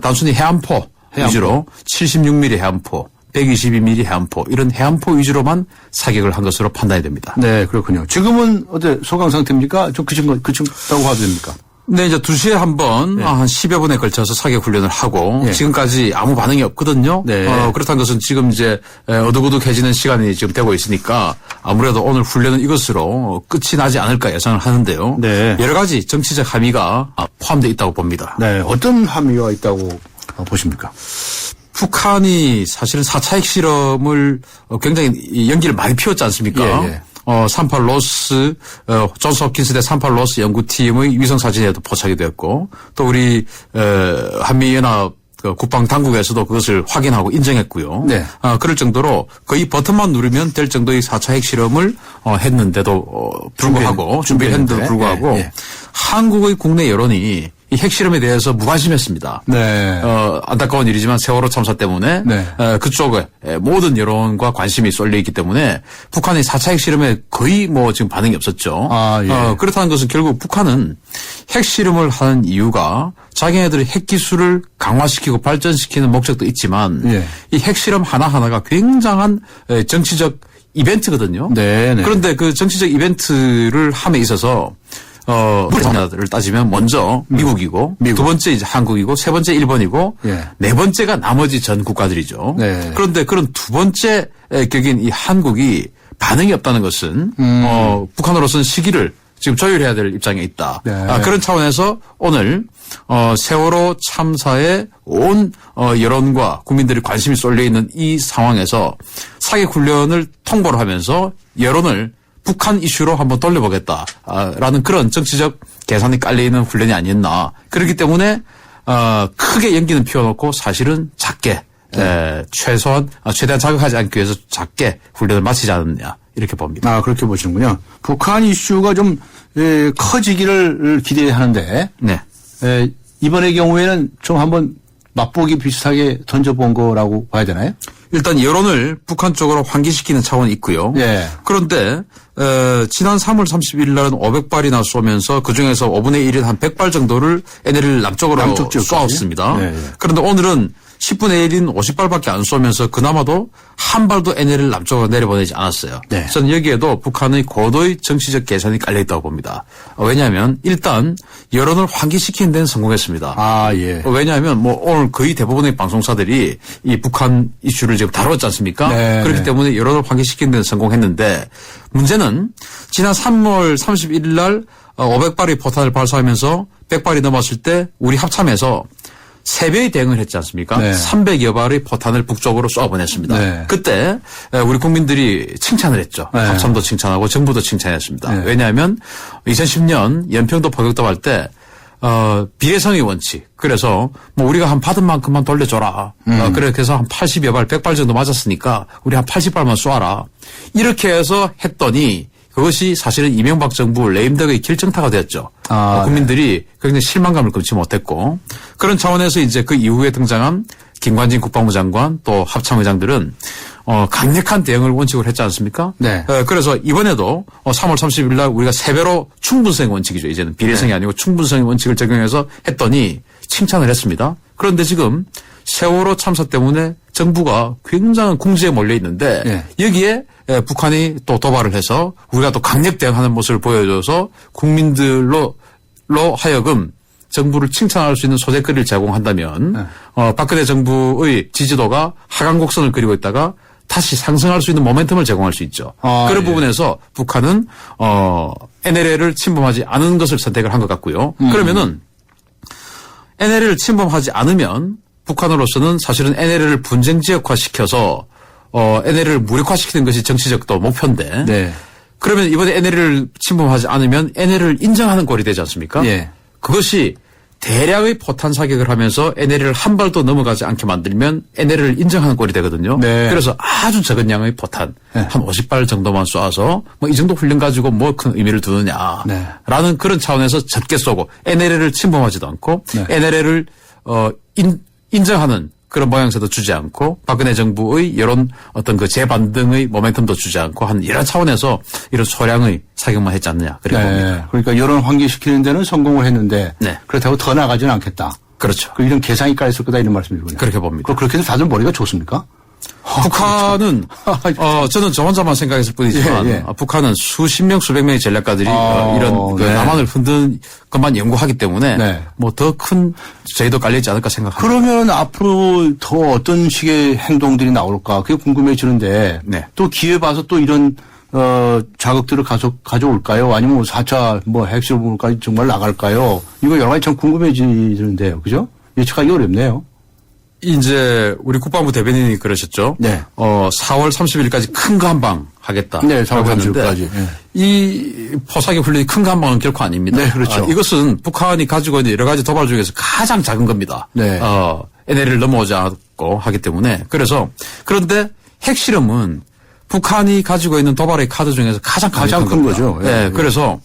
Speaker 19: 단순히 해안포 위주로 76mm 해안포 122mm 해안포 이런 해안포 위주로만 사격을 한 것으로 판단이 됩니다.
Speaker 2: 네, 그렇군요. 지금은 어때 소강 상태입니까? 좀 그친다고 봐도 됩니까?
Speaker 19: 네, 이제 2시에 한 번, 한 10여 분에 걸쳐서 사격 훈련을 하고,
Speaker 2: 네.
Speaker 19: 지금까지 아무 반응이 없거든요.
Speaker 2: 네.
Speaker 19: 그렇다는 것은 지금 이제 어둑어둑해지는 시간이 지금 되고 있으니까 아무래도 오늘 훈련은 이것으로 끝이 나지 않을까 예상을 하는데요.
Speaker 2: 네.
Speaker 19: 여러 가지 정치적 함의가 포함되어 있다고 봅니다.
Speaker 2: 네, 어떤 함의가 있다고 보십니까?
Speaker 19: 북한이 사실은 4차 핵실험을 굉장히 연기를 많이 피웠지 않습니까?
Speaker 2: 예, 예.
Speaker 19: 38 로스, 존스 홉킨스 대 38 로스 연구팀의 위성사진에도 포착이 되었고, 또 우리, 한미연합 국방 당국에서도 그것을 확인하고 인정했고요.
Speaker 2: 네.
Speaker 19: 그럴 정도로 거의 버튼만 누르면 될 정도의 4차 핵실험을 했는데도 불구하고, 준비를 했는데도 불구하고,
Speaker 2: 예.
Speaker 19: 한국의 국내 여론이 이 핵실험에 대해서 무관심했습니다.
Speaker 2: 네.
Speaker 19: 안타까운 일이지만 세월호 참사 때문에
Speaker 2: 네.
Speaker 19: 그쪽에 모든 여론과 관심이 쏠려 있기 때문에 북한의 4차 핵실험에 거의 지금 반응이 없었죠.
Speaker 2: 아, 예.
Speaker 19: 그렇다는 것은 결국 북한은 핵실험을 하는 이유가 자기네들의 핵기술을 강화시키고 발전시키는 목적도 있지만
Speaker 2: 예.
Speaker 19: 이 핵실험 하나하나가 굉장한 정치적 이벤트거든요.
Speaker 2: 네, 네.
Speaker 19: 그런데 그 정치적 이벤트를 함에 있어서 우리나라를 따지면 먼저 미국이고 두 번째 이제 한국이고 세 번째 일본이고
Speaker 2: 예.
Speaker 19: 네 번째가 나머지 전 국가들이죠.
Speaker 2: 네.
Speaker 19: 그런데 그런 두 번째 격인 이 한국이 반응이 없다는 것은 북한으로서는 시기를 지금 조율해야 될 입장에 있다.
Speaker 2: 네.
Speaker 19: 그런 차원에서 오늘 세월호 참사에 온 여론과 국민들의 관심이 쏠려 있는 이 상황에서 사격 훈련을 통보를 하면서 여론을 북한 이슈로 한번 돌려보겠다라는 그런 정치적 계산이 깔려있는 훈련이 아니었나. 그렇기 때문에 크게 연기는 피워놓고 사실은 작게 최대한 자극하지 않기 위해서 작게 훈련을 마치지 않았냐 이렇게 봅니다.
Speaker 2: 그렇게 보시는군요. 북한 이슈가 좀 커지기를 기대하는데
Speaker 19: 네.
Speaker 2: 이번의 경우에는 좀 한번 맛보기 비슷하게 던져본 거라고 봐야 되나요?
Speaker 19: 일단 여론을 북한 쪽으로 환기시키는 차원이 있고요.
Speaker 2: 예.
Speaker 19: 그런데 지난 3월 31일 날은 500발이나 쏘면서 그중에서 5분의 1인 한 100발 정도를 NLL 남쪽으로 쏘았습니다.
Speaker 2: 예, 예.
Speaker 19: 그런데 오늘은 10분의 1인 50발밖에 안 쏘면서 그나마도 한 발도 NLL 남쪽으로 내려보내지 않았어요.
Speaker 2: 네.
Speaker 19: 저는 여기에도 북한의 고도의 정치적 계산이 깔려있다고 봅니다. 왜냐하면 일단 여론을 환기시키는 데는 성공했습니다.
Speaker 2: 예.
Speaker 19: 왜냐하면 오늘 거의 대부분의 방송사들이 이 북한 이슈를 지금 다뤘지 않습니까?
Speaker 2: 네,
Speaker 19: 그렇기
Speaker 2: 네.
Speaker 19: 때문에 여론을 환기시키는 데는 성공했는데 문제는 지난 3월 31일 날 500발의 포탄을 발사하면서 100발이 넘었을 때 우리 합참에서 3배의 대응을 했지 않습니까?
Speaker 2: 네.
Speaker 19: 300여 발의 포탄을 북쪽으로 쏘아보냈습니다.
Speaker 2: 네.
Speaker 19: 그때 우리 국민들이 칭찬을 했죠.
Speaker 2: 네.
Speaker 19: 합참도 칭찬하고 정부도 칭찬했습니다.
Speaker 2: 네.
Speaker 19: 왜냐하면 2010년 연평도 포격도 할 때 비례성의 원칙. 그래서 우리가 한 받은 만큼만 돌려줘라. 그래서 한 80여 발, 100발 정도 맞았으니까 우리 한 80발만 쏘아라. 이렇게 해서 했더니 그것이 사실은 이명박 정부 레임덕의 결정타가 되었죠. 국민들이 굉장히 실망감을 금치 못했고 그런 차원에서 이제 그 이후에 등장한 김관진 국방부 장관 또 합참의장들은 강력한 대응을 원칙으로 했지 않습니까?
Speaker 2: 네.
Speaker 19: 그래서 이번에도 3월 30일 날 우리가 3배로 충분성 원칙이죠. 이제는 비례성이
Speaker 2: 네.
Speaker 19: 아니고 충분성 원칙을 적용해서 했더니 칭찬을 했습니다. 그런데 지금 세월호 참사 때문에 정부가 굉장한 궁지에 몰려 있는데
Speaker 2: 네.
Speaker 19: 여기에 북한이 또 도발을 해서 우리가 또 강력 대응하는 모습을 보여줘서 국민들로 하여금 정부를 칭찬할 수 있는 소재거리를 제공한다면 박근혜 정부의 지지도가 하강 곡선을 그리고 있다가 다시 상승할 수 있는 모멘텀을 제공할 수 있죠. 그런
Speaker 2: 예.
Speaker 19: 부분에서 북한은 NLL을 침범하지 않은 것을 선택을 한 것 같고요. 그러면은 NLL을 침범하지 않으면 북한으로서는 사실은 NLL을 분쟁 지역화시켜서 NLL을 무력화시키는 것이 정치적 또 목표인데
Speaker 2: 네.
Speaker 19: 그러면 이번에 NLL을 침범하지 않으면 NLL을 인정하는 꼴이 되지 않습니까?
Speaker 2: 예.
Speaker 19: 그것이 대량의 포탄 사격을 하면서 NLL을 한 발도 넘어가지 않게 만들면 NLL을 인정하는 꼴이 되거든요.
Speaker 2: 네.
Speaker 19: 그래서 아주 적은 양의 포탄
Speaker 2: 네.
Speaker 19: 한 50발 정도만 쏴서 이 정도 훈련 가지고 큰 의미를 두느냐
Speaker 2: 네.
Speaker 19: 라는 그런 차원에서 적게 쏘고 NLL을 침범하지도 않고
Speaker 2: 네.
Speaker 19: NLL을 인정하는 그런 모양새도 주지 않고 박근혜 정부의 여론 어떤 그 재반등의 모멘텀도 주지 않고 한 이런 차원에서 이런 소량의 사격만 했지 않느냐 그렇게 봅니다.
Speaker 2: 그러니까 여론 환기시키는 데는 성공을 했는데
Speaker 19: 네.
Speaker 2: 그렇다고 더 나가지는 않겠다.
Speaker 19: 그렇죠.
Speaker 2: 이런 계산이 깔렸을 거다 이런 말씀이군요.
Speaker 19: 그렇게 봅니다.
Speaker 2: 그렇게 해서 다들 머리가 좋습니까?
Speaker 19: 북한은 저는 저 혼자만 생각했을 뿐이지만
Speaker 2: 예.
Speaker 19: 북한은 수십 명 수백 명의 전략가들이 이런 그
Speaker 2: 네.
Speaker 19: 남한을 흔드는 것만 연구하기 때문에
Speaker 2: 네.
Speaker 19: 더 큰 저희도 깔리지 않을까 생각합니다.
Speaker 2: 그러면 앞으로 더 어떤 식의 행동들이 나올까 그게 궁금해지는데
Speaker 19: 네.
Speaker 2: 또 기회 봐서 또 이런 자극들을 가져올까요? 아니면 4차 핵실험까지 정말 나갈까요? 이거 여러 가지 참 궁금해지는데요. 그죠? 예측하기 어렵네요.
Speaker 19: 이제 우리 국방부 대변인이 그러셨죠.
Speaker 2: 네.
Speaker 19: 4월 30일까지 큰 거 한 방 하겠다.
Speaker 2: 네, 4월 30일까지. 네.
Speaker 19: 이 포사기 훈련이 큰 거 한 방은 결코 아닙니다.
Speaker 2: 네, 그렇죠.
Speaker 19: 이것은 북한이 가지고 있는 여러 가지 도발 중에서 가장 작은 겁니다.
Speaker 2: 네.
Speaker 19: NLL을 넘어오지 않고 하기 때문에. 그런데 핵실험은 북한이 가지고 있는 도발의 카드 중에서 가장
Speaker 2: 큰 거죠.
Speaker 19: 네. 그래서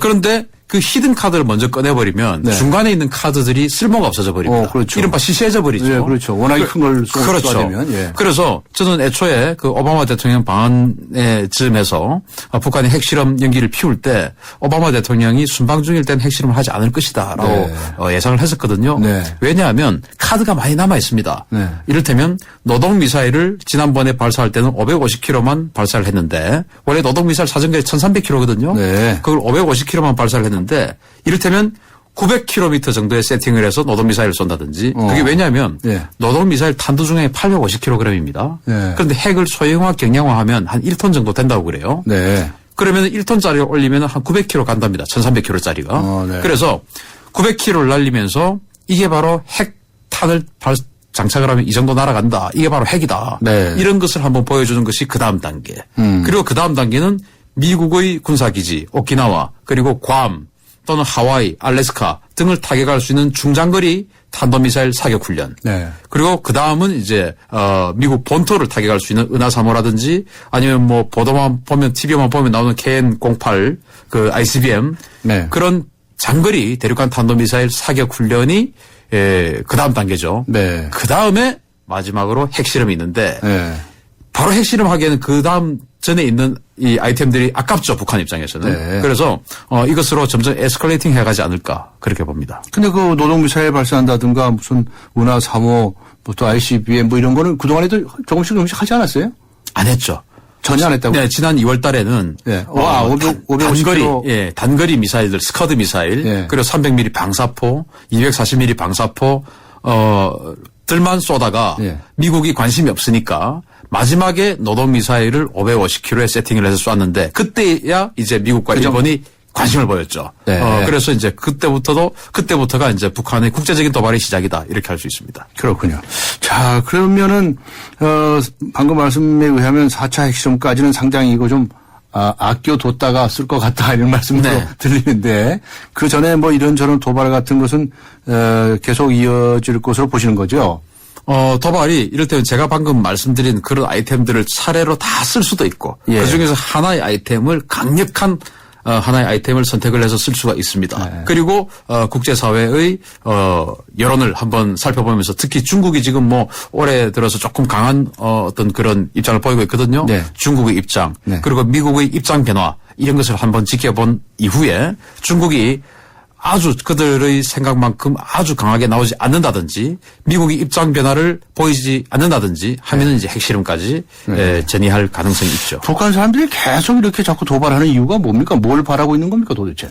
Speaker 19: 그런데 그 히든 카드를 먼저 꺼내버리면
Speaker 2: 네.
Speaker 19: 중간에 있는 카드들이 쓸모가 없어져 버립니다.
Speaker 2: 그렇죠.
Speaker 19: 이른바 시시해져 버리죠.
Speaker 2: 네, 그렇죠. 워낙에 큰 걸
Speaker 19: 그렇죠.
Speaker 2: 쏘아대면. 예.
Speaker 19: 그래서 저는 애초에 그 오바마 대통령 방한에 즈음에서 북한이 핵실험 연기를 피울 때 오바마 대통령이 순방 중일 때는 핵실험을 하지 않을 것이다라고
Speaker 2: 네.
Speaker 19: 예상을 했었거든요.
Speaker 2: 네.
Speaker 19: 왜냐하면 카드가 많이 남아 있습니다.
Speaker 2: 네.
Speaker 19: 이를테면 노동 미사일을 지난번에 발사할 때는 550km만 발사를 했는데 원래 노동 미사일 사정거리 1,300km거든요.
Speaker 2: 네.
Speaker 19: 그걸 550km만 발사를 했는데 있는데 이를테면 900km 정도의 세팅을 해서 노동미사일을 쏜다든지 그게 왜냐하면 노동미사일 탄두 중에 850kg입니다. 그런데 핵을 소형화 경량화하면 한 1톤 정도 된다고 그래요. 그러면 1톤짜리를 올리면 한 900km 간답니다. 1300kg짜리가. 그래서 900km를 날리면서 이게 바로 핵탄을 장착을 하면 이 정도 날아간다. 이게 바로 핵이다. 이런 것을 한번 보여주는 것이 그 다음 단계. 그리고 그 다음 단계는 미국의 군사기지, 오키나와 그리고 괌 또는 하와이, 알래스카 등을 타격할 수 있는 중장거리 탄도미사일 사격 훈련. 그리고 그 다음은 이제 미국 본토를 타격할 수 있는 은하사모라든지 아니면 뭐 보도만 보면 TV만 보면 나오는 KN-08 그 ICBM 그런 장거리 대륙간 탄도미사일 사격 훈련이 그 다음 단계죠. 그 다음에 마지막으로 핵실험이 있는데 바로 핵실험하기에는 그 다음 전에 있는 이 아이템들이 아깝죠. 북한 입장에서는. 그래서 이것으로 점점 에스컬레이팅 해가지 않을까 그렇게 봅니다.
Speaker 2: 근데 그 노동미사일 발사한다든가 무슨 은하 3호 또 ICBM 뭐 이런 거는 그동안에도 조금씩 하지 않았어요?
Speaker 19: 안 했죠.
Speaker 2: 전혀 안 했다고?
Speaker 19: 네, 지난 2월 달에는 단거리 미사일들, 스커드 미사일, 그리고 300mm 방사포, 240mm 방사포, 들만 쏘다가 미국이 관심이 없으니까 마지막에 노동미사일을 550km에 세팅을 해서 쐈는데 그때야 이제 미국과 일본이 관심을 보였죠. 그래서 이제 그때부터가 이제 북한의 국제적인 도발의 시작이다. 이렇게 할 수 있습니다.
Speaker 2: 그렇군요. 자, 그러면은, 방금 말씀에 의하면 4차 핵실험까지는 상당히 이거 좀, 아껴뒀다가 쓸 것 같다. 이런 말씀도 들리는데, 그 전에 뭐 이런저런 도발 같은 것은, 계속 이어질 것으로 보시는 거죠?
Speaker 19: 도발이 이를테면 제가 방금 말씀드린 그런 아이템들을 차례로 다 쓸 수도 있고, 그 중에서 하나의 아이템을 강력한 하나의 아이템을 선택을 해서 쓸 수가 있습니다. 그리고 국제사회의 여론을 한번 살펴보면서 특히 중국이 지금 뭐 올해 들어서 조금 강한 어떤 그런 입장을 보이고 있거든요. 중국의 입장 그리고 미국의 입장 변화 이런 것을 한번 지켜본 이후에 중국이 아주 그들의 생각만큼 아주 강하게 나오지 않는다든지 미국이 입장 변화를 보이지 않는다든지 하면은 이제 핵실험까지 전이할 가능성이 있죠.
Speaker 2: 북한 사람들이 계속 이렇게 자꾸 도발하는 이유가 뭡니까? 뭘 바라고 있는 겁니까 도대체?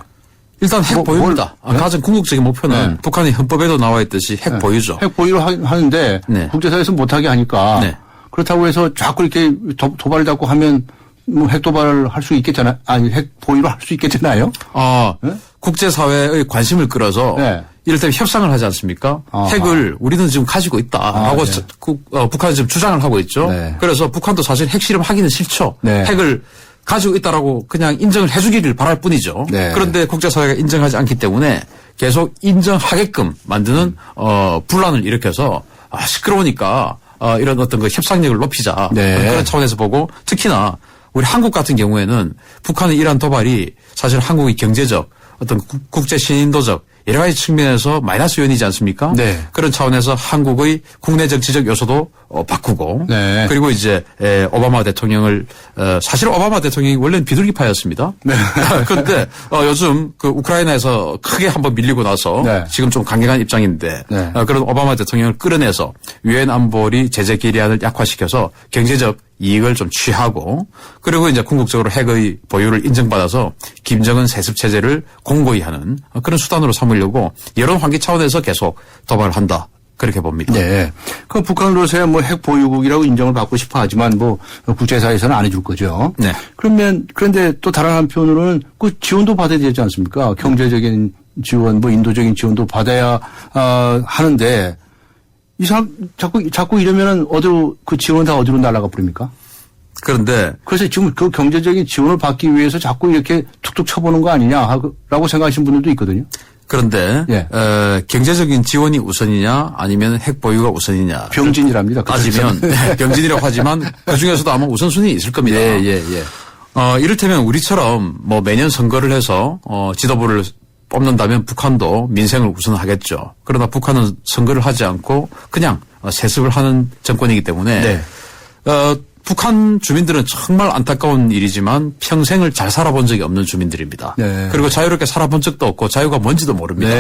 Speaker 19: 일단 핵 보유입니다. 가장 궁극적인 목표는 북한의 헌법에도 나와 있듯이 핵 보유죠.
Speaker 2: 핵 보유를 하는데 국제사회에서 못하게 하니까 그렇다고 해서 자꾸 이렇게 도발을 자꾸 하면 뭐 핵 도발을 할 수 있겠잖아요. 아니 핵 보유를 할 수 있겠잖아요.
Speaker 19: 국제사회의 관심을 끌어서 이를테면 협상을 하지 않습니까? 핵을 우리는 지금 가지고 있다라고 북한이 지금 주장을 하고 있죠. 그래서 북한도 사실 핵실험 하기는 싫죠. 핵을 가지고 있다라고 그냥 인정을 해주기를 바랄 뿐이죠. 그런데 국제사회가 인정하지 않기 때문에 계속 인정하게끔 만드는 분란을 일으켜서 시끄러우니까 이런 어떤 그 협상력을 높이자 그런 차원에서 보고 특히나 우리 한국 같은 경우에는 북한의 이러한 도발이 사실 한국의 경제적 어떤 국제 신인도적 여러 가지 측면에서 마이너스 요인이지 않습니까? 그런 차원에서 한국의 국내 정치적 요소도 바꾸고 그리고 이제 오바마 대통령을 사실 오바마 대통령이 원래는 비둘기파였습니다. 그런데 요즘 그 우크라이나에서 크게 한번 밀리고 나서 지금 좀 강경한 입장인데 그런 오바마 대통령을 끌어내서 유엔 안보리 제재 결의안을 약화시켜서 경제적 이익을 좀 취하고 그리고 이제 궁극적으로 핵의 보유를 인정받아서 김정은 세습 체제를 공고히 하는 그런 수단으로 삼으려고 여론 환기 차원에서 계속 도발을 한다. 그렇게 봅니다.
Speaker 2: 그 북한으로서야 뭐 핵 보유국이라고 인정을 받고 싶어 하지만 뭐 국제사회에서는 안 해줄 거죠. 그런데 또 다른 한편으로는 그 지원도 받아야 되지 않습니까? 경제적인 지원, 뭐 인도적인 지원도 받아야 하는데 이 사람 자꾸 이러면은 어디로 그 지원 다 어디로 날아가 버립니까?
Speaker 19: 그런데
Speaker 2: 그래서 지금 그 경제적인 지원을 받기 위해서 자꾸 이렇게 툭툭 쳐보는 거 아니냐라고 생각하시는 분들도 있거든요.
Speaker 19: 그런데 경제적인 지원이 우선이냐 아니면 핵 보유가 우선이냐
Speaker 2: 병진이랍니다.
Speaker 19: 따지면 병진이라고 하지만 그 중에서도 아마 우선순위 있을 겁니다. 이를테면 우리처럼 뭐 매년 선거를 해서 지도부를 뽑는다면 북한도 민생을 우선하겠죠. 그러나 북한은 선거를 하지 않고 그냥 세습을 하는 정권이기 때문에 북한 주민들은 정말 안타까운 일이지만 평생을 잘 살아본 적이 없는 주민들입니다. 그리고 자유롭게 살아본 적도 없고 자유가 뭔지도 모릅니다.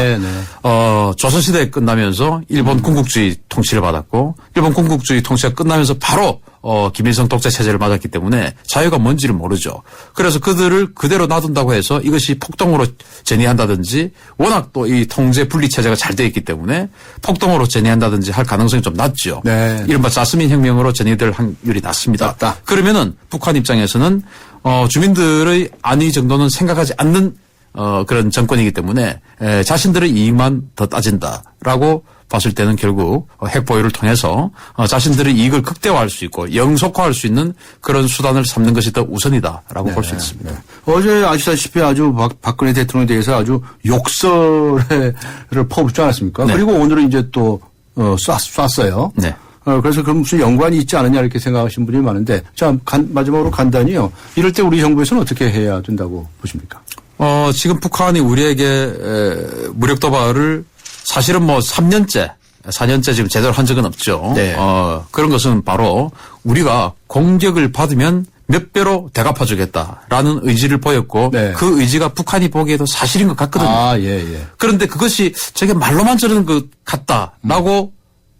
Speaker 19: 조선시대 끝나면서 일본 군국주의 통치를 받았고 일본 군국주의 통치가 끝나면서 바로 김일성 독재 체제를 맞았기 때문에 자유가 뭔지를 모르죠. 그래서 그들을 그대로 놔둔다고 해서 이것이 폭동으로 전이한다든지 워낙 또 이 통제 분리 체제가 잘 되어 있기 때문에 폭동으로 전이한다든지 할 가능성이 좀 낮죠.
Speaker 2: 네.
Speaker 19: 이른바 자스민 혁명으로 전이될 확률이 낮습니다.
Speaker 2: 낮다.
Speaker 19: 그러면은 북한 입장에서는 주민들의 안위 정도는 생각하지 않는 그런 정권이기 때문에 자신들의 이익만 더 따진다라고 봤을 때는 결국 핵 보유를 통해서 자신들의 이익을 극대화할 수 있고 영속화할 수 있는 그런 수단을 삼는 것이 더 우선이다라고
Speaker 2: 네.
Speaker 19: 볼 수 있습니다.
Speaker 2: 네. 어제 아시다시피 아주 박근혜 대통령에 대해서 아주 욕설을 퍼붓지 않았습니까?
Speaker 19: 네.
Speaker 2: 그리고 오늘은 이제 또 쐈어요.
Speaker 19: 네.
Speaker 2: 그래서 그럼 무슨 연관이 있지 않느냐 이렇게 생각하시는 분이 많은데 자 마지막으로 간단히요. 이럴 때 우리 정부에서는 어떻게 해야 된다고 보십니까?
Speaker 19: 지금 북한이 우리에게 무력 도발을 사실은 3년째, 4년째 지금 제대로 한 적은 없죠.
Speaker 2: 네.
Speaker 19: 그런 것은 바로 우리가 공격을 받으면 몇 배로 대갚아주겠다라는 의지를 보였고
Speaker 2: 네.
Speaker 19: 그 의지가 북한이 보기에도 사실인 것 같거든요.
Speaker 2: 예.
Speaker 19: 그런데 그것이 저게 말로만 저러는 것 같다라고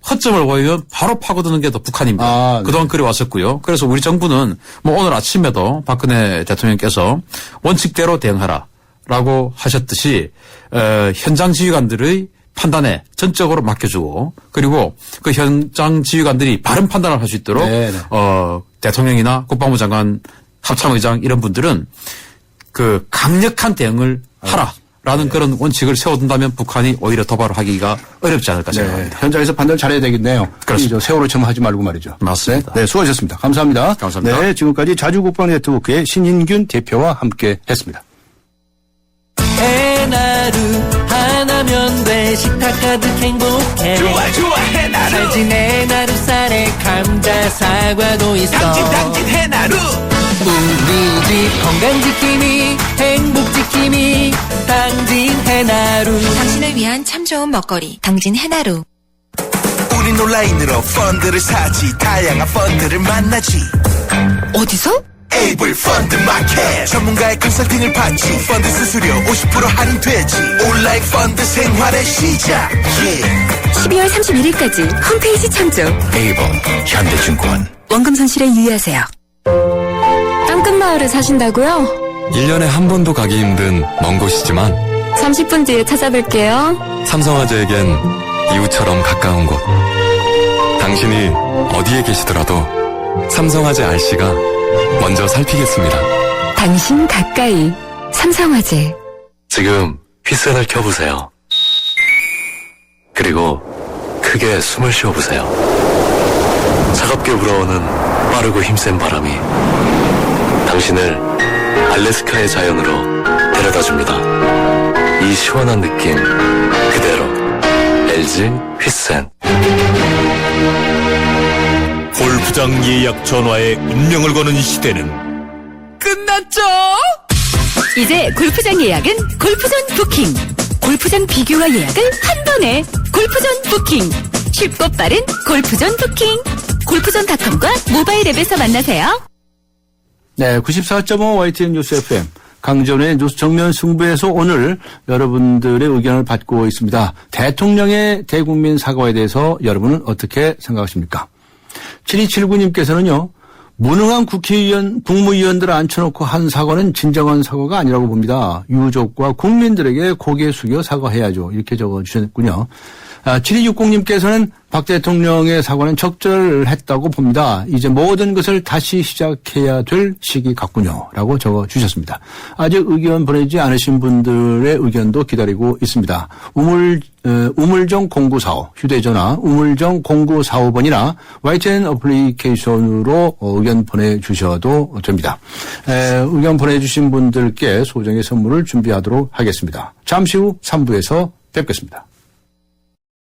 Speaker 19: 허점을 보이면 바로 파고드는 게 더 북한입니다.
Speaker 2: 네.
Speaker 19: 그동안 그래 왔었고요. 그래서 우리 정부는 오늘 아침에도 박근혜 대통령께서 원칙대로 대응하라라고 하셨듯이 현장 지휘관들의 판단에 전적으로 맡겨주고 그리고 그 현장 지휘관들이 바른 판단을 할 수 있도록 대통령이나 국방부 장관, 합참의장 이런 분들은 그 강력한 대응을 하라라는 그런 원칙을 세워둔다면 북한이 오히려 도발을 하기가 어렵지 않을까 생각합니다.
Speaker 2: 현장에서 판단을 잘해야 되겠네요.
Speaker 19: 그렇습니다.
Speaker 2: 세월호 첨하지 말고 말이죠.
Speaker 19: 맞습니다.
Speaker 2: 네, 수고하셨습니다. 감사합니다.
Speaker 19: 감사합니다.
Speaker 2: 네, 지금까지 자주국방 네트워크의 신인균 대표와 함께했습니다.
Speaker 17: 해나루 하나면 돼 식탁 가득 행복해
Speaker 14: 좋아 해나루
Speaker 17: 살찐 해나루 쌀에 감자 사과도 있어
Speaker 14: 당진 해나루
Speaker 17: 우리 집 건강지킴이 행복지킴이 당진 해나루
Speaker 8: 당신을 위한 참 좋은 먹거리 당진 해나루.
Speaker 14: 우린 온라인으로 펀드를 사지 다양한 펀드를 만나지
Speaker 8: 어디서?
Speaker 14: 에이블 펀드 마켓 전문가의 컨설팅을 받지 펀드 수수료 50% 할인되지 온라인 펀드 생활의 시작
Speaker 8: 12월 31일까지 홈페이지 참조.
Speaker 14: 에이블 현대증권
Speaker 8: 원금 손실에 유의하세요.
Speaker 11: 땅끝마을에 사신다고요?
Speaker 9: 1년에 한 번도 가기 힘든 먼 곳이지만
Speaker 11: 30분 뒤에 찾아뵐게요.
Speaker 9: 삼성화재에겐 이웃처럼 가까운 곳. 당신이 어디에 계시더라도 삼성화재 RC가 먼저 살피겠습니다.
Speaker 8: 당신 가까이 삼성화재.
Speaker 9: 지금 휘슬을 켜보세요. 그리고 크게 숨을 쉬어보세요. 차갑게 불어오는 빠르고 힘센 바람이 당신을 알래스카의 자연으로 데려다줍니다. 이 시원한 느낌 그대로 LG 휘센.
Speaker 1: 골프장 예약 전화에 운명을 거는 시대는
Speaker 8: 끝났죠? 이제 골프장 예약은 골프전 부킹. 골프장 비교와 예약을 한 번에 골프전 부킹. 쉽고 빠른 골프전 부킹. 골프전.com과 모바일 앱에서 만나세요.
Speaker 2: 네, 94.5 YTN 뉴스 FM 강전의 뉴스 정면 승부에서 오늘 여러분들의 의견을 받고 있습니다. 대통령의 대국민 사과에 대해서 여러분은 어떻게 생각하십니까? 7279님께서는요. 무능한 국무위원들을 앉혀놓고 한 사과는 진정한 사과가 아니라고 봅니다. 유족과 국민들에게 고개 숙여 사과해야죠. 이렇게 적어주셨군요. 7260님께서는 박 대통령의 사과는 적절했다고 봅니다. 이제 모든 것을 다시 시작해야 될 시기 같군요. 라고 적어주셨습니다. 아직 의견 보내지 않으신 분들의 의견도 기다리고 있습니다. 우물정 0945 휴대전화 우물정 0945번이나 YTN 어플리케이션으로 의견 보내주셔도 됩니다. 의견 보내주신 분들께 소정의 선물을 준비하도록 하겠습니다. 잠시 후 3부에서 뵙겠습니다.